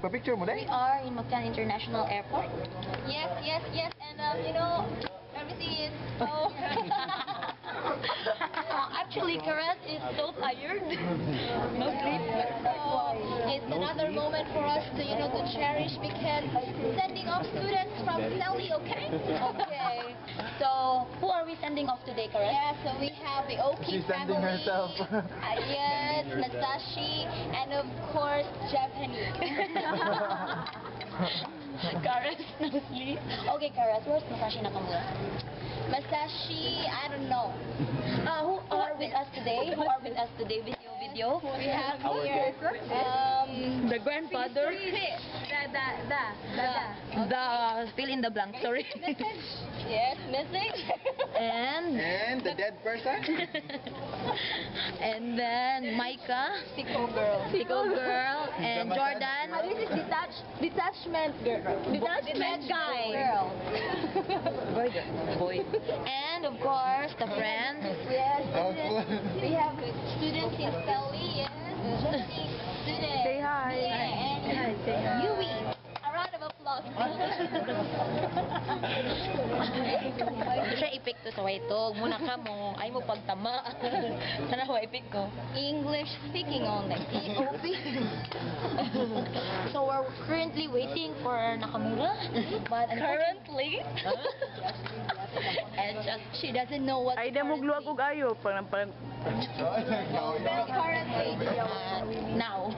Pa-picture mo We dahil? are in Mactan International Airport. Yes, yes, yes. And you know, everything is so... Actually, Karat is so tired. No sleep. So, it's another moment for us to, you know, to cherish because sending off students from Selly, okay? Okay. So, who are we sending off today, Karat? Yeah, so we have the OP She's family. sending herself. Yes, Masashi, and of course, Japanese. Karas no sleep. Okay, Karas, where's Masashi Nakamura? Masashi, I don't know. Who are with us today? Who are with us today? Video. We have here the grandfather. The fill in the blank. Sorry. Message. Yes, message. And the dead person? And then Micah, Sicko girl, and Jordan. This is detachment girl. Detachment guy. Girl. Boy. And of course the friends. Yes. We have students in Selly. Yes. Students. Say hi. Yeah, and Yui. A round of applause. Siya i-pick to sa waitog. Muna ka mo. Ay mo pagtama. Sana ko i-pick ko. English speaking only. EOP. So we're currently waiting for Nakamura. But currently? And she doesn't know what Ay, na mo gluwag og ayo. Parang currently. Now.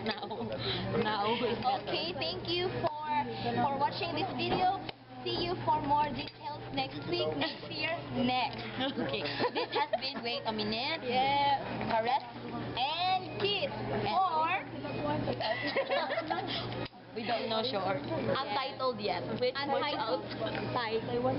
Now. Okay, thank you for watching this video. See you for more details next week, next year, next. Okay. This has been Wait a Minute. Yeah. Caress and Kiss. Or we don't know sure. Untitled yet. Untitled. Title.